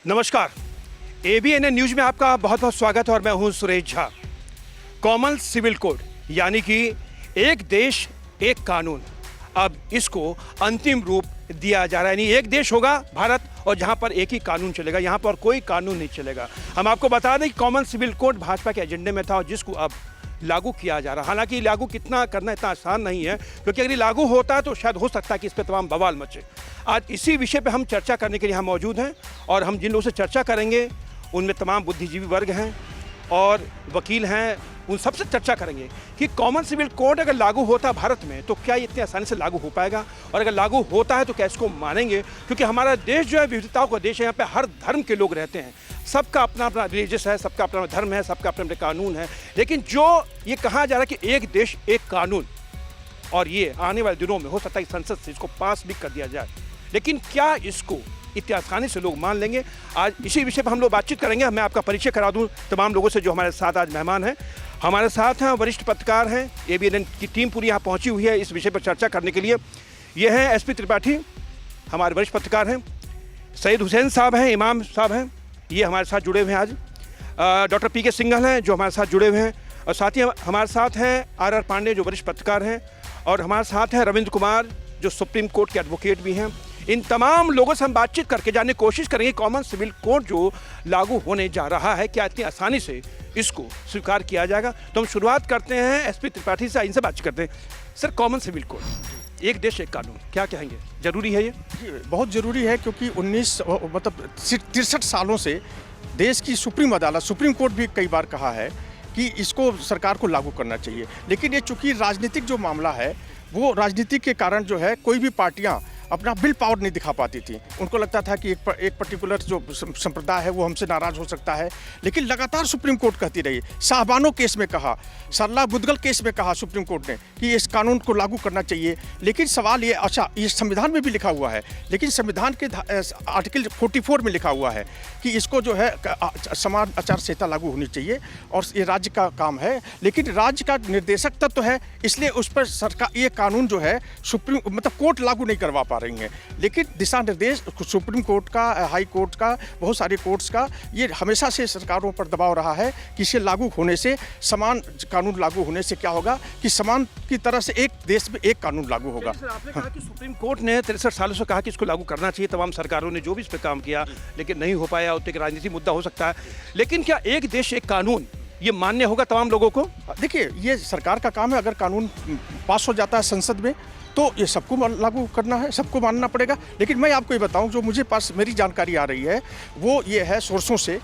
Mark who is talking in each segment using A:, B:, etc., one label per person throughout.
A: नमस्कार, एबीएनएन न्यूज में आपका बहुत बहुत स्वागत है और मैं हूं Suresh Jha. Common civil code यानी कि एक देश एक कानून, अब इसको अंतिम रूप दिया जा रहा है। यानी एक देश होगा भारत और जहां पर एक ही कानून चलेगा, यहां पर कोई कानून नहीं चलेगा। हम आपको बता दें कि कॉमन सिविल कोड भाजपा के एजेंडे में था और जिसको अब लागू किया जा रहा है। हालांकि लागू कितना करना इतना आसान नहीं है, क्योंकि अगर ये लागू होता है तो शायद हो सकता है कि इस पर तमाम बवाल मचे। आज इसी विषय पे हम चर्चा करने के लिए यहाँ मौजूद हैं और हम जिन लोगों से चर्चा करेंगे उनमें तमाम बुद्धिजीवी वर्ग हैं और वकील हैं। उन सबसे चर्चा करेंगे कि कॉमन सिविल कोड अगर लागू होता है भारत में तो क्या ये इतनी आसानी से लागू हो पाएगा, और अगर लागू होता है तो क्या इसको मानेंगे। क्योंकि हमारा देश जो है विविधताओं का देश है, यहाँ पे हर धर्म के लोग रहते हैं, सबका अपना अपना रिलीजियस है, सबका अपना धर्म है, सबका अपने अपने कानून है। लेकिन जो ये कहा जा रहा है कि एक देश एक कानून, और ये आने वाले दिनों में हो सकता है संसद से इसको पास भी कर दिया जाए, लेकिन क्या इसको इतनी आसानी से लोग मान लेंगे? आज इसी विषय पर हम लोग बातचीत करेंगे। मैं आपका परिचय करा दूं तमाम लोगों से जो हमारे साथ आज मेहमान हैं। हमारे साथ हैं वरिष्ठ पत्रकार हैं, एबीएनएन की टीम पूरी यहाँ पहुँची हुई है इस विषय पर चर्चा करने के लिए। ये हैं एसपी त्रिपाठी, हमारे वरिष्ठ पत्रकार हैं। सईद हुसैन साहब हैं, इमाम साहब हैं, ये हमारे साथ जुड़े हुए हैं आज। डॉक्टर पीके सिंघल हैं जो हमारे साथ जुड़े हुए हैं, और साथ ही हमारे साथ हैं आर पांडे जो वरिष्ठ पत्रकार हैं, और हमारे साथ हैं रविंद्र कुमार जो सुप्रीम कोर्ट के एडवोकेट भी हैं। इन तमाम लोगों से हम बातचीत करके जानने की कोशिश करेंगे कॉमन सिविल कोड जो लागू होने जा रहा है क्या इतनी आसानी से इसको स्वीकार किया जाएगा। तो हम शुरुआत करते हैं एसपी त्रिपाठी से, इनसे बातचीत करते हैं। सर, कॉमन सिविल कोड, एक देश एक कानून, क्या कहेंगे, जरूरी है ये?
B: बहुत ज़रूरी है, क्योंकि 63 सालों से देश की सुप्रीम अदालत, सुप्रीम कोर्ट भी कई बार कहा है कि इसको सरकार को लागू करना चाहिए। लेकिन ये चूंकि राजनीतिक जो मामला है, वो राजनीति के कारण जो है कोई भी पार्टियां अपना बिल पावर नहीं दिखा पाती थी। उनको लगता था कि एक पर्टिकुलर जो संप्रदाय है वो हमसे नाराज़ हो सकता है। लेकिन लगातार सुप्रीम कोर्ट कहती रही, शाहबानो केस में कहा, सरला बुदगल केस में कहा सुप्रीम कोर्ट ने कि इस कानून को लागू करना चाहिए। लेकिन सवाल ये, अच्छा ये संविधान में भी लिखा हुआ है, लेकिन संविधान के आर्टिकल 44 में लिखा हुआ है कि इसको जो है समान आचार संहिता लागू होनी चाहिए और ये राज्य का काम है। लेकिन राज्य का निर्देशक तत्व है, इसलिए उस पर सरकार ये कानून जो है सुप्रीम कोर्ट लागू नहीं करवा पा रही हैं। लेकिन दिशा निर्देश सुप्रीम कोर्ट का, हाई कोर्ट का, बहुत सारे कोर्ट्स का, ये हमेशा से सरकारों पर दबाव रहा है कि इसे लागू होने से, समान कानून लागू होने से क्या होगा कि समान की तरह से एक देश में एक कानून लागू होगा।
A: सर, आपने कहा कि सुप्रीम कोर्ट ने 63 सालों से कहा कि इसको लागू करना चाहिए, तमाम सरकारों ने जो भी इस पर काम किया, लेकिन नहीं हो पाया। तो एक राजनीतिक मुद्दा हो सकता है, लेकिन क्या एक देश एक कानून ये मान्य होगा तमाम लोगों को?
B: देखिए, ये सरकार का काम है। अगर कानून पास हो जाता है संसद में तो ये सबको लागू करना है, सबको मानना पड़ेगा। लेकिन मैं आपको ये बताऊं, जो मुझे पास मेरी जानकारी आ रही है वो ये है सोर्सों से,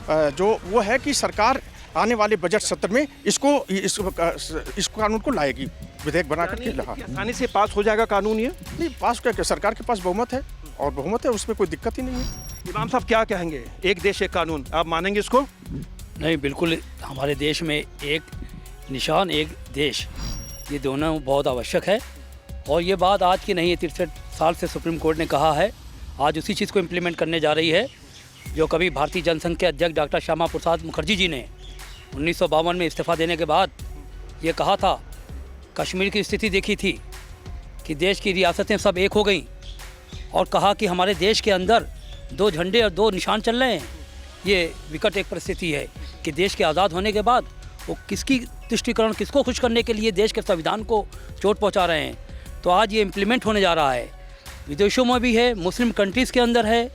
B: जो वो है कि सरकार आने वाले बजट सत्र में इस कानून को लाएगी, विधेयक बना करके।
A: आसानी से पास हो जाएगा कानून ये?
B: नहीं, पास क्या, सरकार के पास बहुमत है और बहुमत है, उसमें कोई दिक्कत ही नहीं है।
A: इमाम साहब क्या कहेंगे, एक देश एक कानून, आप मानेंगे इसको?
C: नहीं, बिल्कुल। हमारे देश में एक निशान एक देश, ये दोनों बहुत आवश्यक है। और ये बात आज की नहीं है, 63 साल से सुप्रीम कोर्ट ने कहा है, आज उसी चीज़ को इम्प्लीमेंट करने जा रही है जो कभी भारतीय जनसंघ के अध्यक्ष डॉक्टर श्यामा प्रसाद मुखर्जी जी ने 1952 में इस्तीफा देने के बाद ये कहा था। कश्मीर की स्थिति देखी थी कि देश की रियासतें सब एक हो गईं, और कहा कि हमारे देश के अंदर 2 झंडे और 2 निशान चल रहे हैं। ये विकट एक परिस्थिति है कि देश के आज़ाद होने के बाद वो किसकी तुष्टिकरण, किसको खुश करने के लिए देश के संविधान को चोट पहुंचा रहे हैं। तो आज ये इम्प्लीमेंट होने जा रहा है। विदेशों में भी है, मुस्लिम कंट्रीज़ के अंदर है,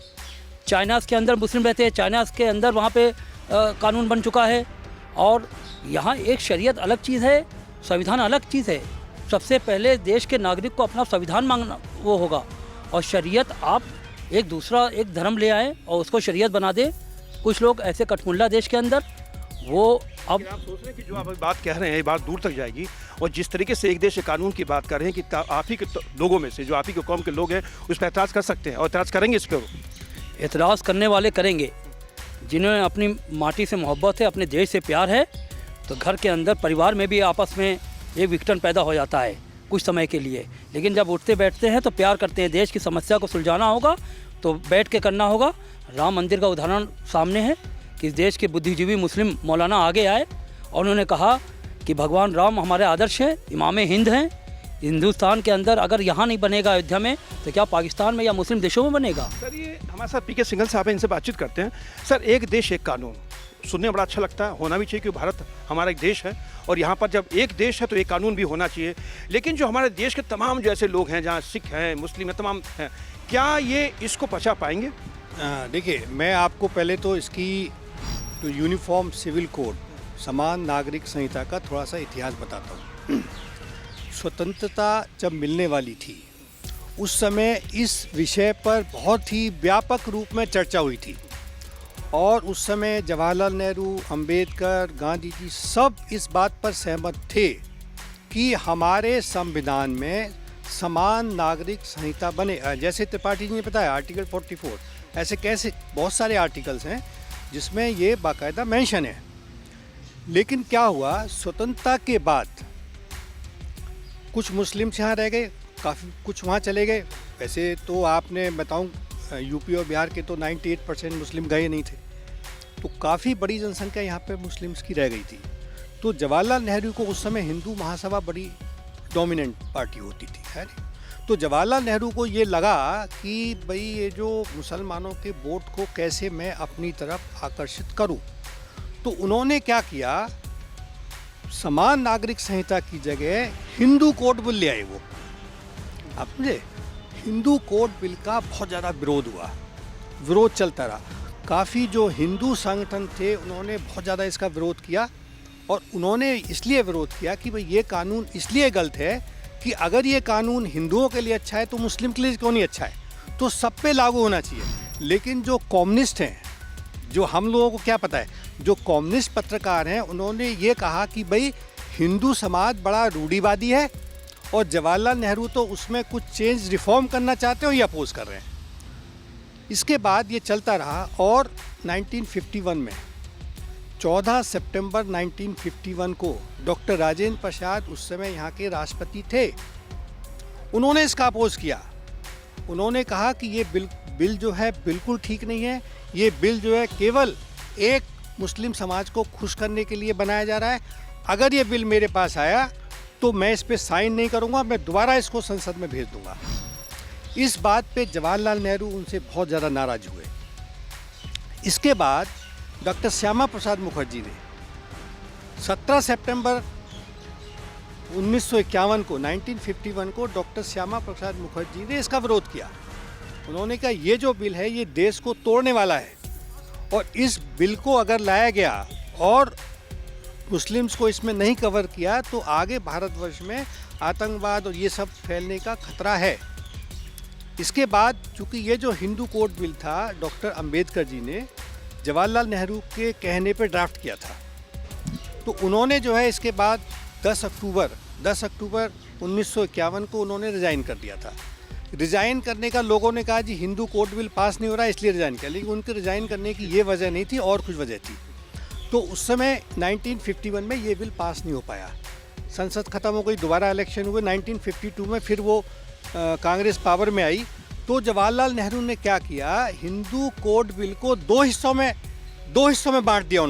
C: चाइना के अंदर मुस्लिम रहते हैं, चाइना के अंदर वहाँ पे कानून बन चुका है। और यहाँ एक शरीयत अलग चीज़ है, संविधान अलग चीज़ है। सबसे पहले देश के नागरिक को अपना संविधान मांगना वो होगा, और शरीयत आप एक दूसरा एक धर्म ले आए और उसको शरीयत बना दे। कुछ लोग ऐसे कठमुल्ला देश के अंदर वो अब
A: आप सोच रहे हैं कि जो आप बात कह रहे हैं ये बात दूर तक जाएगी, और जिस तरीके से एक देश एक कानून की बात कर रहे हैं कि आप ही के लोगों में से जो आप ही के कौम के लोग हैं उस पर एतराज़ कर सकते हैं और एतराज़ करेंगे इस पर?
C: एतराज़ करने वाले करेंगे, जिन्हें अपनी माटी से मोहब्बत है, अपने देश से प्यार है। तो घर के अंदर परिवार में भी आपस में एक विघटन पैदा हो जाता है कुछ समय के लिए, लेकिन जब उठते बैठते हैं तो प्यार करते हैं। देश की समस्या को सुलझाना होगा तो बैठ के करना होगा। राम मंदिर का उदाहरण सामने है कि देश के बुद्धिजीवी मुस्लिम मौलाना आगे आए और उन्होंने कहा कि भगवान राम हमारे आदर्श हैं, इमाम हिंद हैं, हिंदुस्तान के अंदर अगर यहाँ नहीं बनेगा अयोध्या में तो क्या पाकिस्तान में या मुस्लिम देशों में बनेगा?
A: सर ये हमारे साथ पीके सिंघल साहब हैं, इनसे बातचीत करते हैं। सर एक देश एक कानून सुनने में बड़ा अच्छा लगता है, होना भी चाहिए क्योंकि भारत हमारा एक देश है और यहाँ पर जब एक देश है तो एक कानून भी होना चाहिए। लेकिन जो हमारे देश के तमाम जो ऐसे लोग हैं, जहाँ सिख हैं, मुस्लिम हैं, तमाम हैं, क्या ये इसको पचा पाएंगे?
D: देखिए, मैं आपको पहले तो इसकी जो यूनिफॉर्म सिविल कोड, समान नागरिक संहिता का थोड़ा सा इतिहास बताता हूँ। स्वतंत्रता जब मिलने वाली थी उस समय इस विषय पर बहुत ही व्यापक रूप में चर्चा हुई थी और उस समय जवाहरलाल नेहरू, अंबेडकर, गांधी जी सब इस बात पर सहमत थे कि हमारे संविधान में समान नागरिक संहिता बने। जैसे त्रिपाठी जी ने बताया आर्टिकल 44, ऐसे कैसे बहुत सारे आर्टिकल्स हैं जिसमें ये बाकायदा मेंशन है। लेकिन क्या हुआ, स्वतंत्रता के बाद कुछ मुस्लिम्स यहाँ रह गए, काफ़ी कुछ वहाँ चले गए। वैसे तो आपने बताऊँ यूपी और बिहार के तो 98% मुस्लिम गए नहीं थे, तो काफ़ी बड़ी जनसंख्या यहाँ पे मुस्लिम्स की रह गई थी। तो जवाहरलाल नेहरू को उस समय हिंदू महासभा बड़ी डोमिनेंट पार्टी होती थी, है ना। तो जवाहरलाल नेहरू को ये लगा कि भाई ये जो मुसलमानों के वोट को कैसे मैं अपनी तरफ आकर्षित करूं, तो उन्होंने क्या किया, समान नागरिक संहिता की जगह हिंदू कोड बिल ले आए। वो आप समझे, हिंदू कोड बिल का बहुत ज़्यादा विरोध हुआ, विरोध चलता रहा। काफ़ी जो हिंदू संगठन थे उन्होंने बहुत ज़्यादा इसका विरोध किया और उन्होंने इसलिए विरोध किया कि भाई ये कानून इसलिए गलत है कि अगर ये कानून हिंदुओं के लिए अच्छा है तो मुस्लिम के लिए क्यों नहीं अच्छा है, तो सब पे लागू होना चाहिए। लेकिन जो कम्युनिस्ट हैं, जो हम लोगों को क्या पता है, जो कम्युनिस्ट पत्रकार हैं, उन्होंने ये कहा कि भाई हिंदू समाज बड़ा रूढ़िवादी है और जवाहरलाल नेहरू तो उसमें कुछ चेंज रिफॉर्म करना चाहते हो या अपोज कर रहे हैं। इसके बाद ये चलता रहा और 1951 में 14 सितंबर 1951 को डॉक्टर राजेंद्र प्रसाद उस समय यहाँ के राष्ट्रपति थे, उन्होंने इसका अपोज किया। उन्होंने कहा कि ये बिल जो है बिल्कुल ठीक नहीं है, ये बिल जो है केवल एक मुस्लिम समाज को खुश करने के लिए बनाया जा रहा है। अगर ये बिल मेरे पास आया तो मैं इस पर साइन नहीं करूँगा, मैं दोबारा इसको संसद में भेज दूँगा। इस बात पे जवाहरलाल नेहरू उनसे बहुत ज़्यादा नाराज हुए। इसके बाद डॉक्टर श्यामा प्रसाद मुखर्जी ने 17 सितंबर 1951 को 1951 को डॉक्टर श्यामा प्रसाद मुखर्जी ने इसका विरोध किया। उन्होंने कहा ये जो बिल है ये देश को तोड़ने वाला है और इस बिल को अगर लाया गया और मुस्लिम्स को इसमें नहीं कवर किया तो आगे भारतवर्ष में आतंकवाद और ये सब फैलने का खतरा है। इसके बाद चूँकि ये जो हिंदू कोड बिल था, डॉक्टर अंबेडकर जी ने जवाहरलाल नेहरू के कहने पर ड्राफ्ट किया था, तो उन्होंने जो है इसके बाद 10 अक्टूबर 1951 को उन्होंने रिज़ाइन कर दिया था। रिज़ाइन करने का लोगों ने कहा जी हिंदू कोड बिल पास नहीं हो रहा है इसलिए रिज़ाइन किया, लेकिन उनके रिज़ाइन करने की ये वजह नहीं थी और कुछ वजह थी। तो उस समय 1951 में ये बिल पास नहीं हो पाया, संसद ख़त्म हो गई, दोबारा इलेक्शन हुए। 1952 में फिर वो कांग्रेस पावर में आई, तो जवाहरलाल नेहरू ने क्या किया, हिंदू कोड बिल को दो हिस्सों में बांट दिया।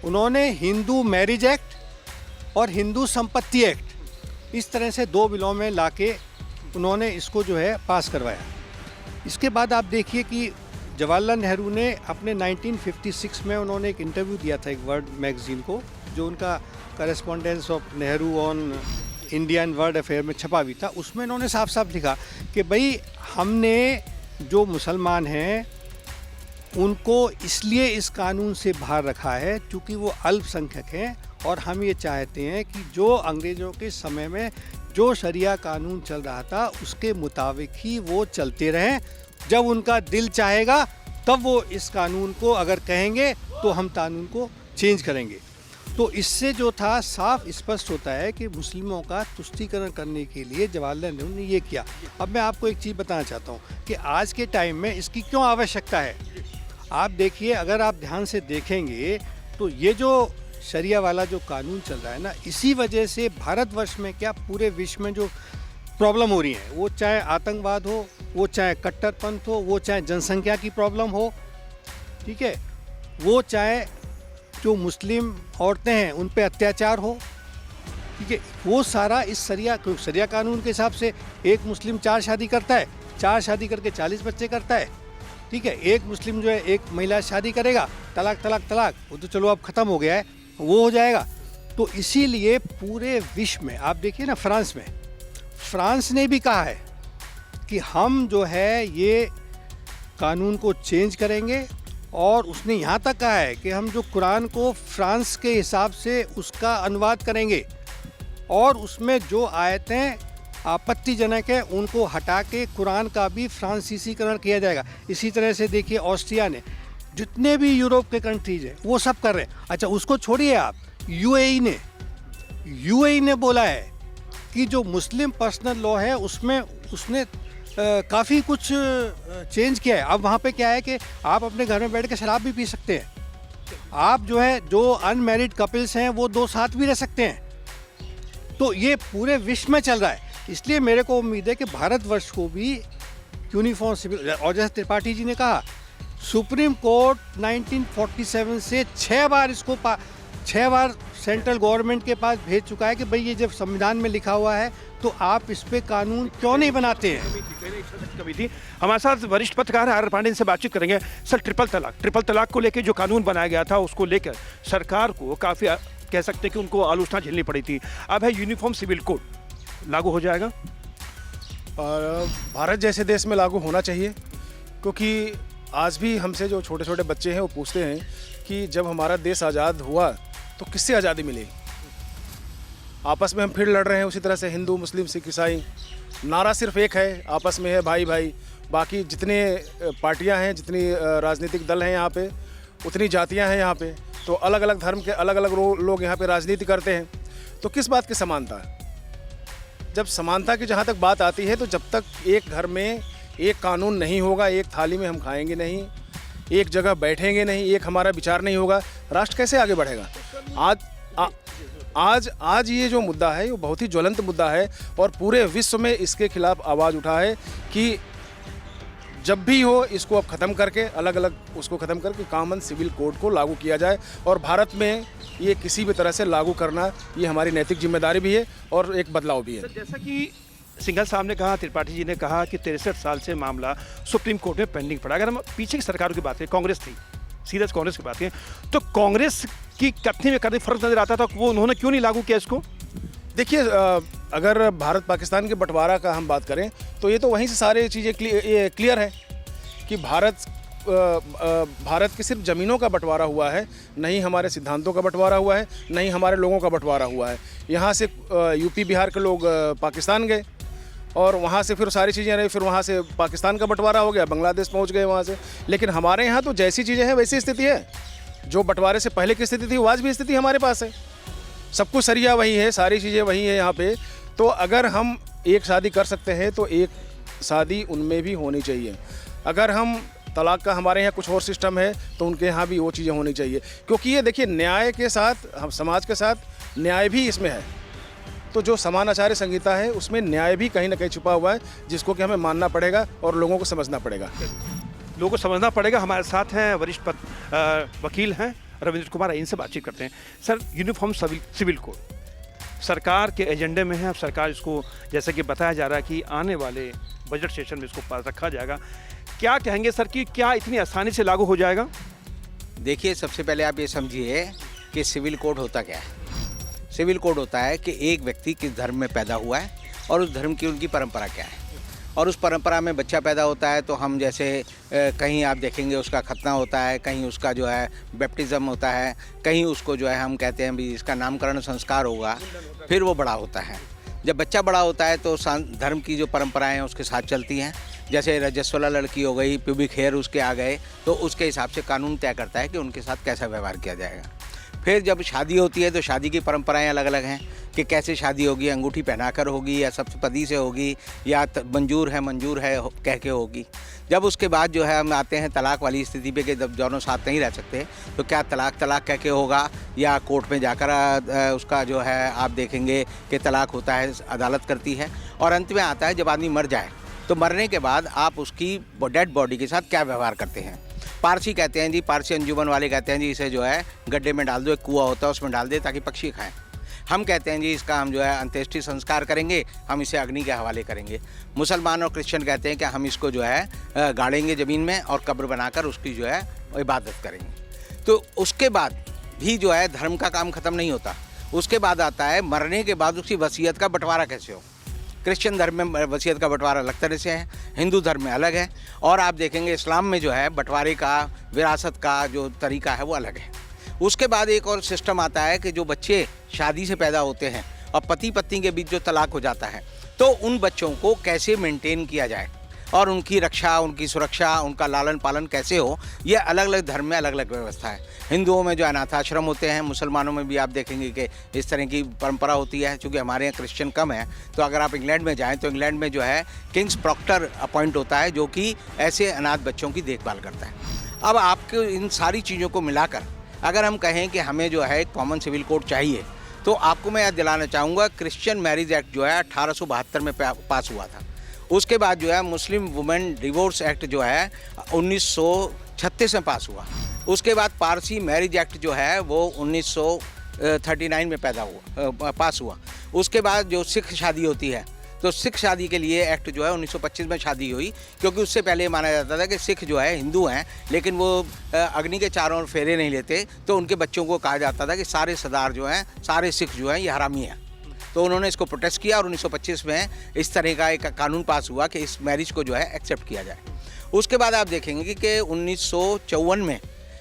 D: उन्होंने हिंदू मैरिज एक्ट और हिंदू संपत्ति एक्ट, इस तरह से दो बिलों में लाके उन्होंने इसको जो है पास करवाया। इसके बाद आप देखिए कि जवाहरलाल नेहरू ने अपने 1956 में उन्होंने एक इंटरव्यू दिया था एक वर्ल्ड मैगजीन को, जो उनका correspondence of Nehru on Indian world affair में छपा भी था। उसमें उन्होंने साफ साफ लिखा कि भाई हमने जो मुसलमान हैं उनको इसलिए इस कानून से बाहर रखा है क्योंकि वो अल्पसंख्यक हैं और हम ये चाहते हैं कि जो अंग्रेज़ों के समय में जो शरिया कानून चल रहा था उसके मुताबिक ही वो चलते रहें। जब उनका दिल चाहेगा तब वो इस कानून को अगर कहेंगे तो हम कानून को चेंज करेंगे। तो इससे जो था साफ स्पष्ट होता है कि मुस्लिमों का तुष्टीकरण करने के लिए जवाहरलाल नेहरू ने ये किया। अब मैं आपको एक चीज़ बताना चाहता हूँ कि आज के टाइम में इसकी क्यों आवश्यकता है। आप देखिए, अगर आप ध्यान से देखेंगे तो ये जो शरिया वाला जो कानून चल रहा है ना, इसी वजह से भारतवर्ष में क्या पूरे विश्व में जो प्रॉब्लम हो रही है, वो चाहे आतंकवाद हो, वो चाहे कट्टरपंथ हो, वो चाहे जनसंख्या की प्रॉब्लम हो, ठीक है, वो चाहे जो मुस्लिम औरतें हैं उन पे अत्याचार हो, ठीक है, वो सारा इस शरिया कानून के हिसाब से एक मुस्लिम 4 शादी करता है, 4 शादी करके 40 बच्चे करता है, ठीक है। एक मुस्लिम जो है एक महिला शादी करेगा, तलाक तलाक तलाक, वो तो चलो अब ख़त्म हो गया है, वो हो जाएगा। तो इसीलिए पूरे विश्व में आप देखिए ना, फ्रांस ने भी कहा है कि हम जो है ये कानून को चेंज करेंगे, और उसने यहाँ तक कहा है कि हम जो कुरान को फ्रांस के हिसाब से उसका अनुवाद करेंगे, और उसमें जो आयतें आपत्तिजनक है उनको हटा के कुरान का भी फ्रांसीसीकरण किया जाएगा। इसी तरह से देखिए ऑस्ट्रिया ने, जितने भी यूरोप के कंट्रीज हैं वो सब कर रहे हैं। अच्छा उसको छोड़िए आप, यूएई ने बोला है कि जो मुस्लिम पर्सनल लॉ है उसमें उसने काफ़ी कुछ चेंज किया है। अब वहाँ पे क्या है कि आप अपने घर में बैठ के शराब भी पी सकते हैं, आप जो है जो अनमैरिड कपल्स हैं वो 2 साथ भी रह सकते हैं। तो ये पूरे विश्व में चल रहा है, इसलिए मेरे को उम्मीद है कि भारतवर्ष को भी यूनिफॉर्म सिविल, और जैसे त्रिपाठी जी ने कहा, सुप्रीम कोर्ट 1947 से 6 बार इसको 6 बार सेंट्रल गवर्नमेंट के पास भेज चुका है कि भाई ये जब संविधान में लिखा हुआ है तो आप इस पे कानून क्यों नहीं बनाते हैं।
A: कभी थी हमारे साथ वरिष्ठ पत्रकार आर पांडे से बातचीत करेंगे। सर ट्रिपल तलाक को लेकर जो कानून बनाया गया था उसको लेकर सरकार को काफ़ी कह सकते हैं कि उनको आलोचना झेलनी पड़ी थी। अब है यूनिफॉर्म सिविल कोड, लागू हो जाएगा
E: और भारत जैसे देश में लागू होना चाहिए, क्योंकि आज भी हमसे जो छोटे छोटे बच्चे हैं वो पूछते हैं कि जब हमारा देश आज़ाद हुआ तो किससे आज़ादी मिली। आपस में हम फिर लड़ रहे हैं उसी तरह से, हिंदू मुस्लिम सिख ईसाई, नारा सिर्फ एक है, आपस में है भाई भाई। बाकी जितने पार्टियां हैं, जितनी राजनीतिक दल हैं यहाँ पे, उतनी जातियां हैं यहाँ पे, तो अलग अलग धर्म के अलग अलग लोग यहाँ पे राजनीति करते हैं। तो किस बात की समानता? जब समानता की जहाँ तक बात आती है तो जब तक एक घर में एक कानून नहीं होगा, एक थाली में हम खाएंगे नहीं, एक जगह बैठेंगे नहीं, एक हमारा विचार नहीं होगा, राष्ट्र कैसे आगे बढ़ेगा। आज ये जो मुद्दा है वो बहुत ही ज्वलंत मुद्दा है, और पूरे विश्व में इसके खिलाफ आवाज़ उठा है कि जब भी हो इसको अब ख़त्म करके, अलग अलग उसको ख़त्म करके कॉमन सिविल कोड को लागू किया जाए, और भारत में ये किसी भी तरह से लागू करना ये हमारी नैतिक जिम्मेदारी भी है और एक बदलाव भी है।
A: जैसा कि सिंघल साहब ने कहा, त्रिपाठी जी ने कहा कि 63 साल से मामला सुप्रीम कोर्ट में पेंडिंग पड़ा। अगर हम पीछे की सरकारों की बात करें, कांग्रेस थी, सीधा कांग्रेस की बात करें, तो कांग्रेस की कथनी में कभी फर्क नजर आता था, वो उन्होंने क्यों नहीं लागू किया इसको?
E: देखिए, अगर भारत पाकिस्तान के बंटवारा का हम बात करें तो ये तो वहीं से सारी चीज़ें क्लियर है कि भारत की सिर्फ ज़मीनों का बंटवारा हुआ है, नहीं हमारे सिद्धांतों का बंटवारा हुआ है, नहीं हमारे लोगों का बंटवारा हुआ है। यहाँ से यूपी बिहार के लोग पाकिस्तान गए, और वहाँ से फिर सारी चीज़ें रही, फिर वहाँ से पाकिस्तान का बंटवारा हो गया, बांग्लादेश पहुँच गए वहाँ से। लेकिन हमारे यहाँ तो जैसी चीज़ें हैं वैसी स्थिति है, जो बंटवारे से पहले की स्थिति थी वो आज भी स्थिति हमारे पास है। सब कुछ सरिया वही है, सारी चीज़ें वही है यहाँ पे। तो अगर हम एक शादी कर सकते हैं तो एक शादी उनमें भी होनी चाहिए। अगर हम तलाक का हमारे यहाँ कुछ और सिस्टम है तो उनके यहाँ भी वो चीज़ें होनी चाहिए, क्योंकि ये देखिए न्याय के साथ, हम समाज के साथ न्याय भी इसमें है। तो जो समान आचार्य संहिता है उसमें न्याय भी कहीं ना कहीं छुपा हुआ है, जिसको कि हमें मानना पड़ेगा और लोगों को समझना पड़ेगा।
A: लोगों को समझना पड़ेगा। हमारे साथ हैं वरिष्ठ वकील हैं रविंद्र कुमार, इनसे बातचीत करते हैं। सर, यूनिफॉर्म सिविल कोड सरकार के एजेंडे में है। अब सरकार इसको, जैसे कि बताया जा रहा है कि आने वाले बजट सेशन में इसको पास रखा जाएगा। क्या कहेंगे सर कि क्या इतनी आसानी से लागू हो जाएगा?
F: देखिए, सबसे पहले आप ये समझिए कि सिविल कोड होता क्या है। सिविल कोड होता है कि एक व्यक्ति किस धर्म में पैदा हुआ है और उस धर्म की उनकी परंपरा क्या है, और उस परंपरा में बच्चा पैदा होता है तो हम जैसे कहीं आप देखेंगे उसका खतना होता है, कहीं उसका जो है बैप्टिज़म होता है, कहीं उसको जो है हम कहते हैं भी इसका नामकरण संस्कार होगा, फिर वो बड़ा होता है। जब बच्चा बड़ा होता है तो धर्म की जो परंपराएं हैं उसके साथ चलती हैं। जैसे रजस्वला लड़की हो गई, प्यूबिक हेयर उसके आ गए, तो उसके हिसाब से कानून तय करता है कि उनके साथ कैसा व्यवहार किया जाएगा। फिर जब शादी होती है तो शादी की परंपराएं अलग अलग हैं कि कैसे शादी होगी, अंगूठी पहनाकर होगी या सप्तपदी से होगी या मंजूर है कह के होगी। जब उसके बाद जो है हम आते हैं तलाक वाली स्थिति पे कि जब दोनों साथ नहीं रह सकते तो क्या तलाक कह के होगा या कोर्ट में जाकर उसका जो है आप देखेंगे कि तलाक होता है, अदालत करती है। और अंत में आता है जब आदमी मर जाए तो मरने के बाद आप उसकी डेड बॉडी के साथ क्या व्यवहार करते हैं। पारसी कहते हैं जी, पारसी अंजुमन वाले कहते हैं जी इसे जो है गड्ढे में डाल दो, एक कुआं होता है उसमें डाल दे ताकि पक्षी खाएं। हम कहते हैं जी इसका हम जो है अंत्येष्टि संस्कार करेंगे, हम इसे अग्नि के हवाले करेंगे। मुसलमान और क्रिश्चियन कहते हैं कि हम इसको जो है गाड़ेंगे ज़मीन में और कब्र बनाकर उसकी जो है इबादत करेंगे। तो उसके बाद भी जो है धर्म का काम ख़त्म नहीं होता। उसके बाद आता है मरने के बाद उसकी वसीयत का बंटवारा कैसे हो। क्रिश्चियन धर्म में वसीयत का बंटवारा अलग तरह से है, हिंदू धर्म में अलग है, और आप देखेंगे इस्लाम में जो है बंटवारे का, विरासत का जो तरीका है वो अलग है। उसके बाद एक और सिस्टम आता है कि जो बच्चे शादी से पैदा होते हैं और पति पत्नी के बीच जो तलाक हो जाता है, तो उन बच्चों को कैसे मेंटेन किया जाए और उनकी रक्षा, उनकी सुरक्षा, उनका लालन पालन कैसे हो, ये अलग अलग धर्म में अलग अलग व्यवस्था है। हिंदुओं में जो अनाथाश्रम होते हैं, मुसलमानों में भी आप देखेंगे कि इस तरह की परंपरा होती है। चूँकि हमारे यहाँ क्रिश्चियन कम है, तो अगर आप इंग्लैंड में जाएँ तो इंग्लैंड में जो है किंग्स प्रॉक्टर अपॉइंट होता है, जो कि ऐसे अनाथ बच्चों की देखभाल करता है। अब आपको इन सारी चीज़ों को मिलाकर अगर हम कहें कि हमें जो है कॉमन सिविल कोड चाहिए, तो आपको मैं याद दिलाना चाहूँगा क्रिश्चियन मैरिज एक्ट जो है 1872 में पास हुआ था। उसके बाद जो है मुस्लिम वुमेन डिवोर्स एक्ट जो है 1936 में पास हुआ। उसके बाद पारसी मैरिज एक्ट जो है वो 1939 में पास हुआ। उसके बाद जो सिख शादी होती है, तो सिख शादी के लिए एक्ट जो है 1925 में शादी हुई, क्योंकि उससे पहले माना जाता था कि सिख जो है हिंदू हैं, लेकिन वो अग्नि के चारों ओर फेरे नहीं लेते, तो उनके बच्चों को कहा जाता था कि सारे सरदार जो हैं, सारे सिख जो हैं ये हरामी हैं। तो उन्होंने इसको प्रोटेस्ट किया और 1925 में इस तरह का एक कानून पास हुआ कि इस मैरिज को जो है एक्सेप्ट किया जाए। उसके बाद आप देखेंगे कि 1954 में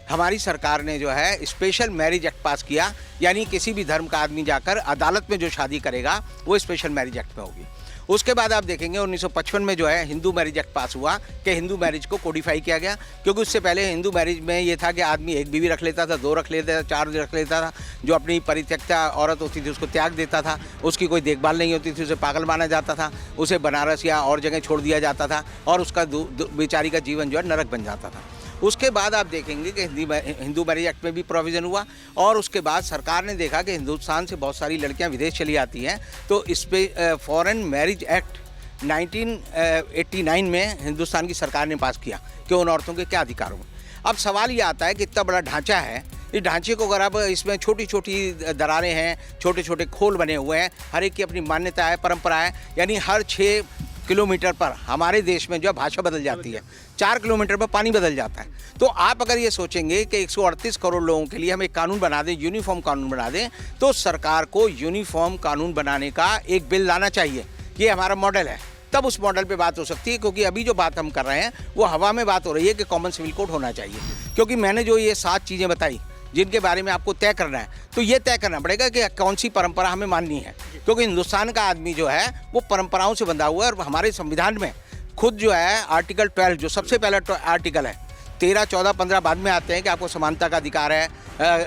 F: हमारी सरकार ने जो है स्पेशल मैरिज एक्ट पास किया, यानी किसी भी धर्म का आदमी जाकर अदालत में जो शादी करेगा वो स्पेशल मैरिज एक्ट में होगी। उसके बाद आप देखेंगे 1955 में जो है हिंदू मैरिज एक्ट पास हुआ कि हिंदू मैरिज को कोडिफाई किया गया, क्योंकि उससे पहले हिंदू मैरिज में ये था कि आदमी एक बीवी रख लेता था, 2 रख लेता था, 4 रख लेता था। जो अपनी परित्यक्ता औरत होती थी उसको त्याग देता था, उसकी कोई देखभाल नहीं होती थी, उसे पागल माना जाता था, उसे बनारस या और जगह छोड़ दिया जाता था और उसका बेचारी का जीवन जो है नरक बन जाता था। उसके बाद आप देखेंगे कि हिंदू मैरिज एक्ट में भी प्रोविज़न हुआ, और उसके बाद सरकार ने देखा कि हिंदुस्तान से बहुत सारी लड़कियां विदेश चली आती हैं, तो इस पर फॉरेन मैरिज एक्ट 1989 में हिंदुस्तान की सरकार ने पास किया कि उन औरतों के क्या अधिकार हों। अब सवाल ये आता है कि इतना बड़ा ढांचा है, इस ढांचे को अगर आप इसमें छोटी छोटी दरारें हैं, छोटे छोटे खोल बने हुए हैं, हर एक की अपनी मान्यता है, परंपरा है, यानी हर 6 किलोमीटर पर हमारे देश में जो है भाषा बदल जाती है, 4 किलोमीटर पर पानी बदल जाता है। तो आप अगर ये सोचेंगे कि 138 करोड़ लोगों के लिए हम एक कानून बना दें, यूनिफॉर्म कानून बना दें, तो सरकार को यूनिफॉर्म कानून बनाने का एक बिल लाना चाहिए। ये हमारा मॉडल है, तब उस मॉडल पे बात हो सकती है। क्योंकि अभी जो बात हम कर रहे हैं वो हवा में बात हो रही है कि कॉमन सिविल कोड होना चाहिए। क्योंकि मैंने जो ये 7 चीज़ें बताई जिनके बारे में आपको तय करना है, तो ये तय करना पड़ेगा कि कौन सी परंपरा हमें माननी है, क्योंकि हिंदुस्तान का आदमी जो है वो परंपराओं से बंधा हुआ है। और हमारे संविधान में खुद जो है आर्टिकल 12 जो सबसे पहला आर्टिकल है, 13, 14, 15 बाद में आते हैं कि आपको समानता का अधिकार है,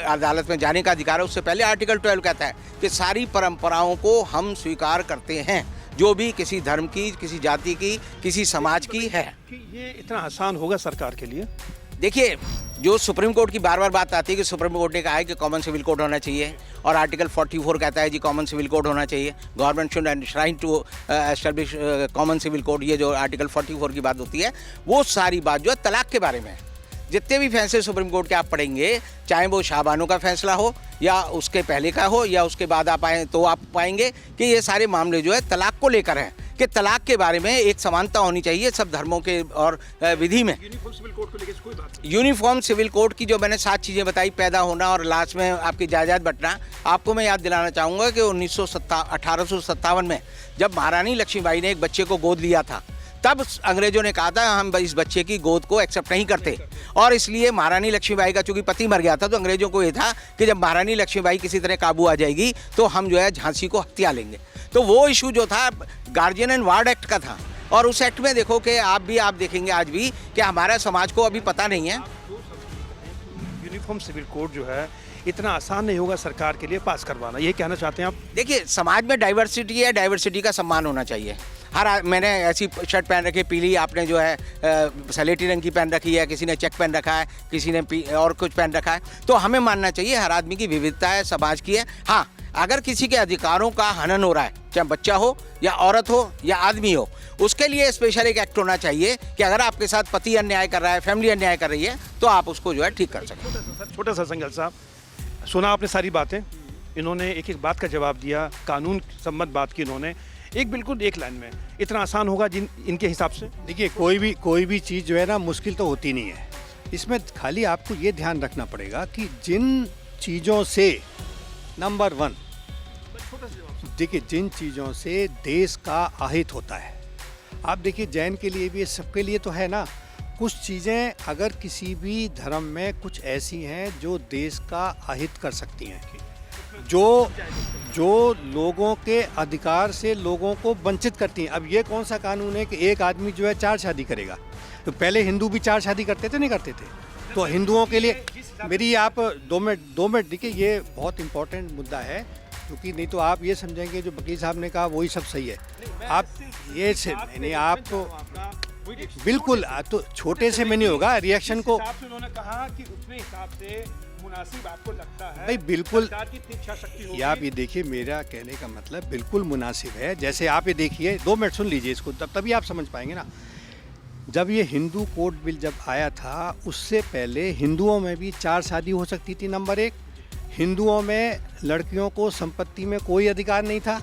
F: अदालत में जाने का अधिकार है। उससे पहले आर्टिकल 12 कहता है कि सारी परंपराओं को हम स्वीकार करते हैं, जो भी किसी धर्म की, किसी जाति की, किसी समाज की है।
A: कि ये इतना आसान होगा सरकार के लिए?
F: देखिए, जो सुप्रीम कोर्ट की बार बार बात आती है कि सुप्रीम कोर्ट ने कहा है कि कॉमन सिविल कोड होना चाहिए, और आर्टिकल 44 कहता है जी कॉमन सिविल कोड होना चाहिए, government should enshrine to establish common civil code. ये जो आर्टिकल 44 की बात होती है, वो सारी बात जो है तलाक के बारे में है। जितने भी फैसले सुप्रीम कोर्ट के आप पढ़ेंगे, चाहे वो शाहबानो का फैसला हो या उसके पहले का हो या उसके बाद आप आए, तो आप पाएंगे कि ये सारे मामले जो है तलाक को लेकर हैं, कि तलाक के बारे में एक समानता होनी चाहिए सब धर्मों के और विधि में।
A: यूनिफॉर्म सिविल कोड को लेकर कोई बात नहीं।
F: यूनिफॉर्म सिविल कोड की जो मैंने 7 चीज़ें बताई, पैदा होना और लास्ट में आपकी जायदाद बंटना, आपको मैं याद दिलाना चाहूँगा कि 1857 में जब महारानी लक्ष्मीबाई ने एक बच्चे को गोद लिया था, तब अंग्रेजों ने कहा था हम इस बच्चे की गोद को एक्सेप्ट नहीं करते, और इसलिए महारानी लक्ष्मीबाई का चूंकि पति मर गया था, तो अंग्रेजों को ये था कि जब महारानी लक्ष्मीबाई किसी तरह काबू आ जाएगी तो हम जो है झांसी को हत्या लेंगे। तो वो इशू जो था गार्जियन एंड वार्ड एक्ट का था, और उस एक्ट में देखो कि आप देखेंगे आज भी कि हमारा समाज को अभी पता नहीं है।
A: यूनिफॉर्म सिविल कोड जो है इतना आसान नहीं होगा सरकार के लिए पास करवाना, ये कहना चाहते हैं आप?
F: देखिए, समाज में डाइवर्सिटी है, डाइवर्सिटी का सम्मान होना चाहिए। मैंने ऐसी शर्ट पहन रखी है पीली, आपने जो है सलेटी रंग की पहन रखी है, किसी ने चेक पहन रखा है, किसी ने और कुछ पहन रखा है, तो हमें मानना चाहिए हर आदमी की विविधता है, समाज की है। हाँ, अगर किसी के अधिकारों का हनन हो रहा है, चाहे बच्चा हो या औरत हो या आदमी हो, उसके लिए स्पेशल एक एक्ट होना चाहिए कि अगर आपके साथ पति अन्याय कर रहा है, फैमिली अन्याय कर रही है, तो आप उसको जो है ठीक कर सकें।
A: छोटा सा संघर्ष साहब, सुना आपने सारी बातें, इन्होंने एक एक बात का जवाब दिया, कानून सम्मत बात की इन्होंने, एक बिल्कुल एक लाइन में। इतना आसान होगा जिन इनके हिसाब से?
D: देखिए, कोई भी चीज़ जो है ना मुश्किल तो होती नहीं है। इसमें खाली आपको ये ध्यान रखना पड़ेगा कि जिन चीज़ों से नंबर 1, देखिए जिन चीज़ों से देश का अहित होता है, आप देखिए जैन के लिए भी, सबके लिए तो है ना, कुछ चीज़ें अगर किसी भी धर्म में कुछ ऐसी हैं जो देश का अहित कर सकती हैं, जो लोगों के अधिकार से लोगों को वंचित करती हैं। अब ये कौन सा कानून है कि एक आदमी जो है 4 शादी करेगा? तो पहले हिंदू भी 4 शादी करते थे, नहीं करते थे? तो हिंदुओं के लिए मेरी आप 2 मिनट देखिए, ये बहुत इंपॉर्टेंट मुद्दा है, क्योंकि नहीं तो आप ये समझेंगे जो वकील साहब ने कहा वही सब सही है। आप ये से नहीं, आप तो बिल्कुल तो छोटे से में नहीं होगा रिएक्शन को।
A: उन्होंने कहा कि उतने हिसाब से मुनासिब आपको लगता है
D: भाई बिल्कुल,
A: सरकार की इच्छा शक्ति होगी।
D: ये आप ये देखिए, मेरा कहने का मतलब बिल्कुल मुनासिब है। जैसे आप ये देखिए, 2 मिनट सुन लीजिए इसको, तभी आप समझ पाएंगे ना। जब ये हिंदू कोड बिल जब आया था, उससे पहले हिंदुओं में भी 4 शादी हो सकती थी। नंबर 1, हिंदुओं में लड़कियों को संपत्ति में कोई अधिकार नहीं था।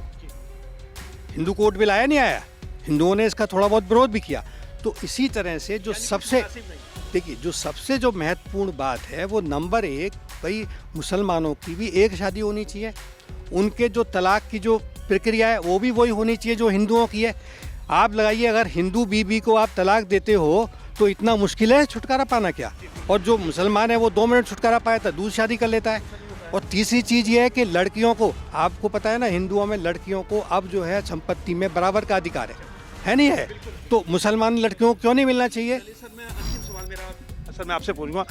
D: हिंदू कोड बिल आया नहीं आया, हिंदुओं ने इसका थोड़ा बहुत विरोध भी किया। तो इसी तरह से जो सबसे देखिए, जो सबसे जो महत्वपूर्ण बात है वो नंबर 1, भाई मुसलमानों की भी एक शादी होनी चाहिए, उनके जो तलाक की जो प्रक्रिया है वो भी वही होनी चाहिए जो हिंदुओं की है। आप लगाइए, अगर हिंदू बीबी को आप तलाक देते हो तो इतना मुश्किल है छुटकारा पाना क्या? और जो मुसलमान है वो 2 मिनट छुटकारा पाया था, दूसरी शादी कर लेता है। और तीसरी चीज़ ये है कि लड़कियों को, आपको पता है ना, हिंदुओं में लड़कियों को अब जो है संपत्ति में बराबर का अधिकार है नहीं है? तो मुसलमान लड़कियों को क्यों नहीं मिलना चाहिए?
A: सर मैं आपसे पूछूंगा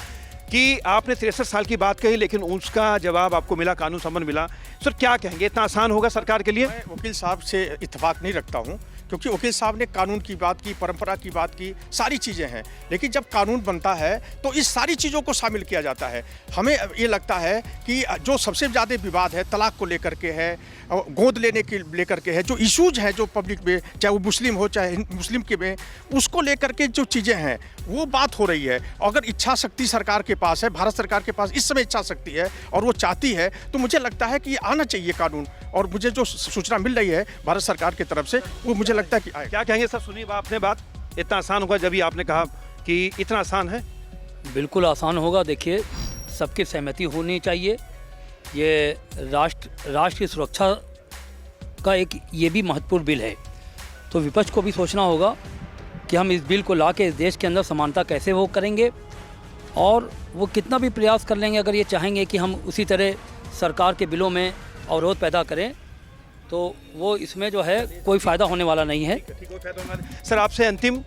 A: कि आपने 63 साल की बात कही, लेकिन उसका जवाब आपको मिला, कानून सम्मत मिला। सर क्या कहेंगे, इतना आसान होगा सरकार के लिए?
B: मैं वकील साहब से इत्तेफाक नहीं रखता हूँ, क्योंकि वकील साहब ने कानून की बात की, परंपरा की बात की, सारी चीज़ें हैं। लेकिन जब कानून बनता है तो इस सारी चीज़ों को शामिल किया जाता है। हमें ये लगता है कि जो सबसे ज़्यादा विवाद है तलाक को लेकर के है, गोद लेने के लेकर के है, जो इश्यूज हैं जो पब्लिक में, चाहे वो मुस्लिम हो चाहे मुस्लिम के में, उसको लेकर के जो चीज़ें हैं वो बात हो रही है। अगर इच्छा शक्ति सरकार के पास है, भारत सरकार के पास इस समय इच्छा शक्ति है और वो चाहती है, तो मुझे लगता है कि आना चाहिए कानून। और मुझे जो सूचना मिल रही है भारत सरकार की तरफ से, वो मुझे लगता है कि आए।
A: क्या कहेंगे सर, सुनिए आपने बात, इतना आसान होगा? जब ही आपने कहा कि इतना आसान है,
C: बिल्कुल आसान होगा। देखिए, सबकी सहमति होनी चाहिए। ये राष्ट्र की सुरक्षा का एक ये भी महत्वपूर्ण बिल है। तो विपक्ष को भी सोचना होगा कि हम इस बिल को ला के इस देश के अंदर समानता कैसे वो करेंगे, और वो कितना भी प्रयास कर लेंगे, अगर ये चाहेंगे कि हम उसी तरह सरकार के बिलों में अवरोध पैदा करें, तो वो इसमें जो है कोई फ़ायदा होने वाला नहीं है।
A: सर आपसे अंतिम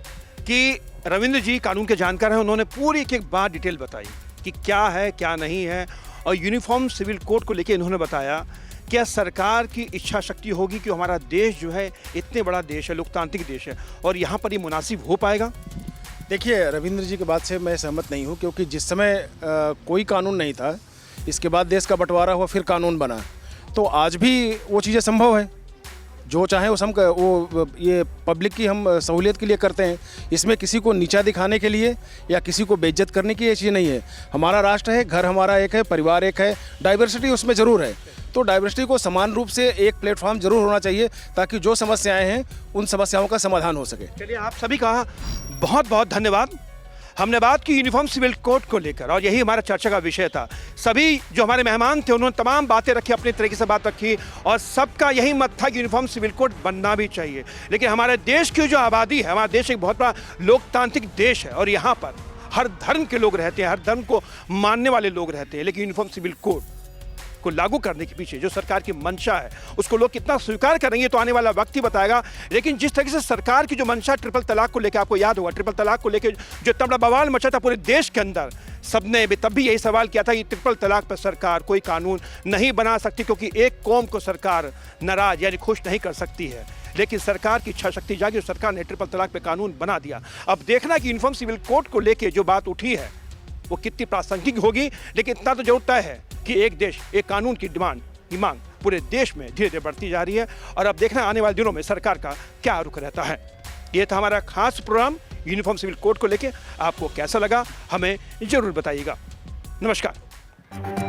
A: कि रविंद्र जी कानून के जानकार हैं, उन्होंने पूरी एक बात डिटेल बताई कि क्या है क्या नहीं है, और यूनिफॉर्म सिविल कोड को लेकर इन्होंने बताया क्या सरकार की इच्छा शक्ति होगी कि हमारा देश जो है इतने बड़ा देश है, लोकतांत्रिक देश है, और यहाँ पर ये मुनासिब हो पाएगा?
E: देखिए, रविंद्र जी की बात से मैं सहमत नहीं हूँ, क्योंकि जिस समय कोई कानून नहीं था, इसके बाद देश का बंटवारा हुआ, फिर कानून बना, तो आज भी वो चीज़ें संभव है। जो चाहे वो ये पब्लिक की हम सहूलियत के लिए करते हैं। इसमें किसी को नीचा दिखाने के लिए या किसी को बेइज्जत करने की ये चीज़ नहीं है। हमारा राष्ट्र है, घर हमारा एक है, परिवार एक है, डाइवर्सिटी उसमें ज़रूर है। तो डाइवर्सिटी को समान रूप से एक प्लेटफॉर्म जरूर होना चाहिए, ताकि जो समस्याएं हैं उन समस्याओं का समाधान हो सके।
A: चलिए, आप सभी का बहुत बहुत धन्यवाद। हमने बात की यूनिफॉर्म सिविल कोड को लेकर, और यही हमारा चर्चा का विषय था। सभी जो हमारे मेहमान थे उन्होंने तमाम बातें रखी, अपने तरीके से बात रखी, और सबका यही मत था कि यूनिफॉर्म सिविल कोड बनना भी चाहिए। लेकिन हमारे देश की जो आबादी है, हमारा देश एक बहुत बड़ा लोकतांत्रिक देश है, और यहाँ पर हर धर्म के लोग रहते हैं, हर धर्म को मानने वाले लोग रहते हैं। लेकिन यूनिफॉर्म सिविल कोड को लागू करने के पीछे जो सरकार की मंशा है, उसको लोग कितना स्वीकार करेंगे तो आने वाला वक्त ही बताएगा। लेकिन जिस तरीके से सरकार की जो मंशा ट्रिपल तलाक को लेकर, आपको याद होगा ट्रिपल तलाक को लेकर जो इतना बड़ा बवाल मचा था पूरे देश के अंदर, सबने भी तब भी यही सवाल किया था कि ट्रिपल तलाक पर सरकार कोई कानून नहीं बना सकती, क्योंकि एक कौम को सरकार नाराज यानी खुश नहीं कर सकती है। लेकिन सरकार की इच्छा शक्ति जागी और सरकार ने ट्रिपल तलाक पे कानून बना दिया। अब देखना कि यूनिफॉर्म सिविल कोड को लेकर जो बात उठी है वो कितनी प्रासंगिक होगी। लेकिन इतना तो जरूर तय है कि एक देश एक कानून की की मांग पूरे देश में धीरे धीरे बढ़ती जा रही है, और अब देखना आने वाले दिनों में सरकार का क्या रुख रहता है। ये था हमारा खास प्रोग्राम यूनिफॉर्म सिविल कोड को लेकर। आपको कैसा लगा हमें जरूर बताइएगा। नमस्कार।